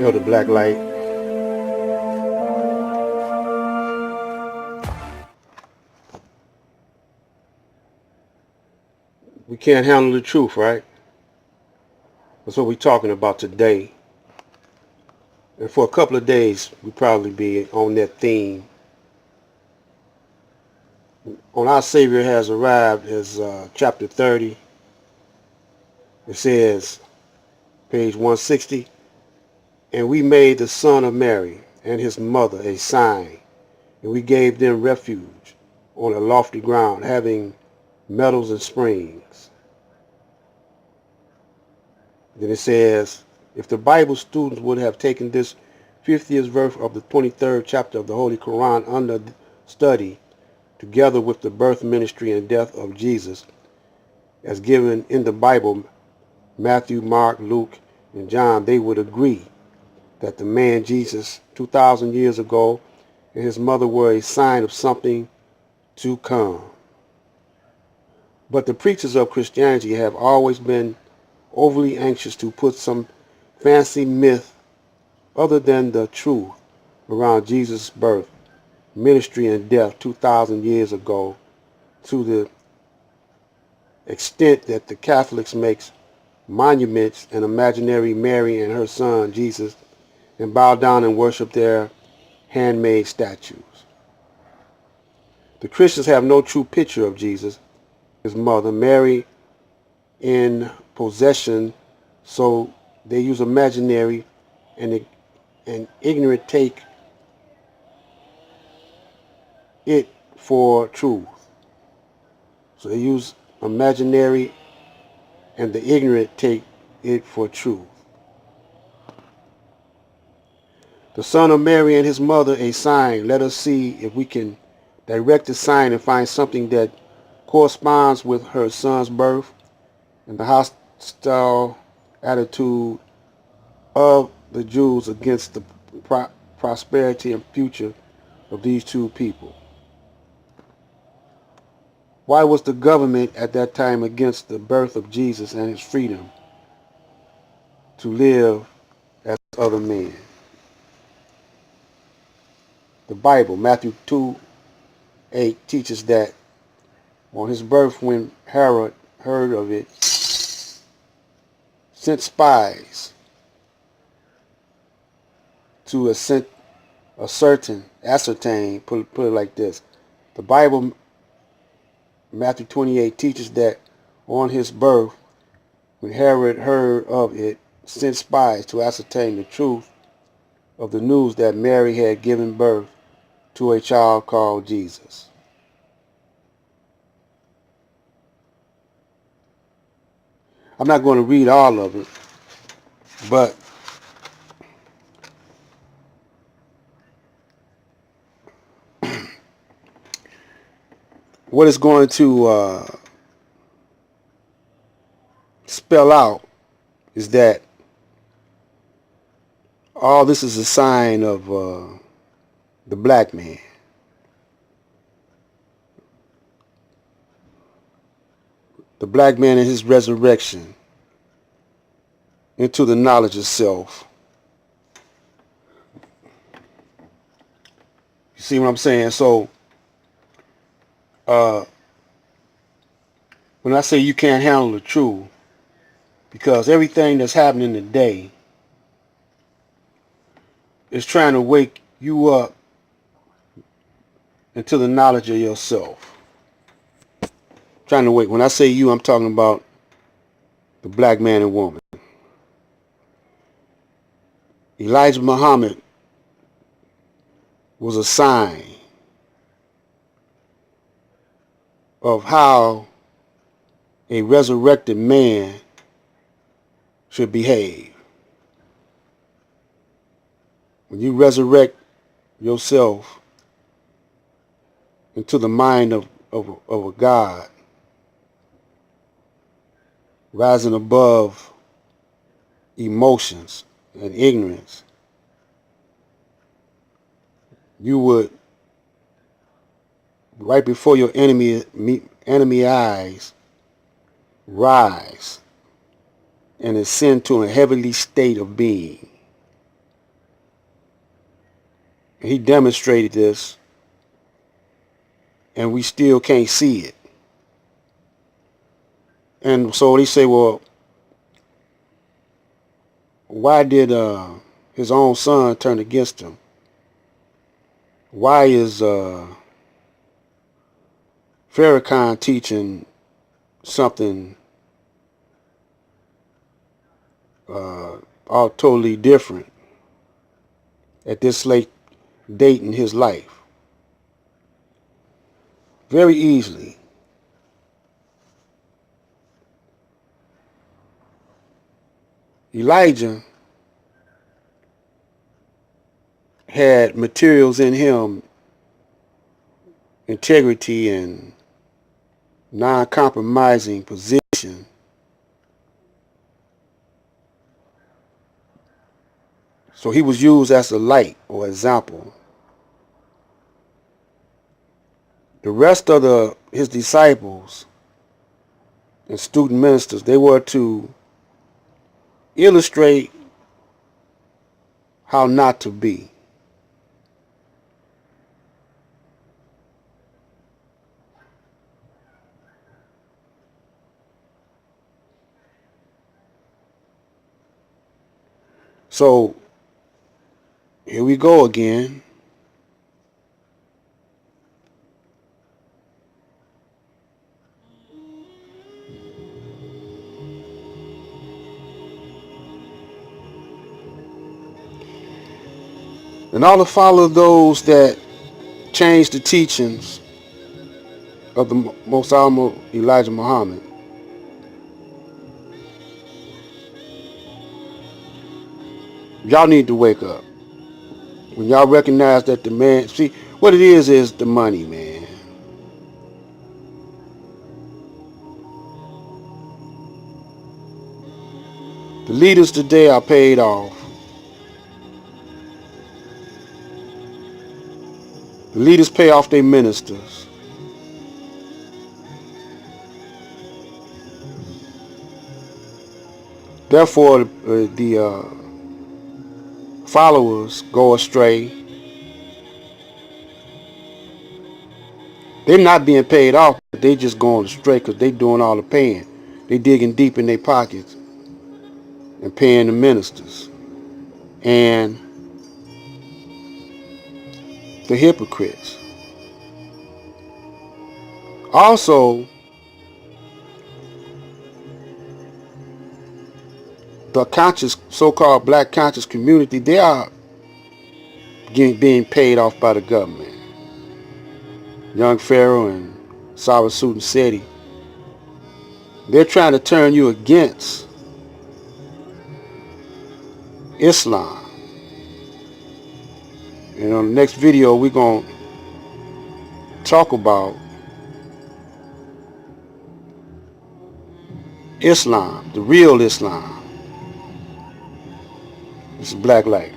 Elder Blacklight. We can't handle the truth, right? That's what we're talking about today. And for a couple of days, we probably be on that theme. On Our Savior Has Arrived is chapter 30. It says, page 160, and we made the son of Mary and his mother a sign, and we gave them refuge on a lofty ground, having meadows and springs. Then it says, if the Bible students would have taken this 50th verse of the 23rd chapter of the Holy Quran under study, together with the birth, ministry, and death of Jesus, as given in the Bible, Matthew, Mark, Luke, and John, they would agree that the man Jesus 2,000 years ago and his mother were a sign of something to come. But the preachers of Christianity have always been overly anxious to put some fancy myth other than the truth around Jesus' birth, ministry, and death 2,000 years ago, to the extent that the Catholics make monuments and imaginary Mary and her son Jesus and bow down and worship their handmade statues. The Christians have no true picture of Jesus, his mother, Mary, in possession, so they use imaginary and ignorant take it for truth. So they use imaginary and the ignorant take it for truth. The son of Mary and his mother a sign. Let us see if we can direct the sign and find something that corresponds with her son's birth and the hostile attitude of the Jews against the prosperity and future of these two people. Why was the government at that time against the birth of Jesus and his freedom to live as other men? The Bible, Matthew 2:8, teaches that on his birth, when Herod heard of it, sent spies to ascertain, put it like this. The Bible, Matthew 28, teaches that on his birth, when Herod heard of it, sent spies to ascertain the truth of the news that Mary had given birth to a child called Jesus. I'm not going to read all of it, but what it's going to spell out is that all this is a sign of the black man. The black man and his resurrection into the knowledge of self. You see what I'm saying? So when I say you can't handle the truth, because everything that's happening today is trying to wake you up into the knowledge of yourself. Trying to wake. When I say you, I'm talking about the black man and woman. Elijah Muhammad was a sign of how a resurrected man should behave. When you resurrect yourself into the mind of a God, rising above emotions and ignorance, you would, right before your enemy eyes, rise and ascend to a heavenly state of being. He demonstrated this, and we still can't see it. And so they say, well, why did his own son turn against him? Why is Farrakhan teaching something all totally different at this late date in his life? Very easily. Elijah had materials in him, integrity and non-compromising position. So he was used as a light or example. The rest of his disciples and student ministers, they were to illustrate how not to be. So here we go again. And all to follow those that change the teachings of the Most Honorable Elijah Muhammad. Y'all need to wake up. When y'all recognize that the man, see, what it is the money, man. The leaders today are paid off. The leaders pay off their ministers. Therefore, the followers go astray. They're not being paid off, but they just going astray because they doing all the paying. They digging deep in their pockets and paying the ministers and the hypocrites. Also, the conscious, so-called black conscious community, they are being paid off by the government. Young Pharaoh and Sarasut Seti, they're trying to turn you against Islam. And on the next video, we're going to talk about Islam, the real Islam. This is Black Light.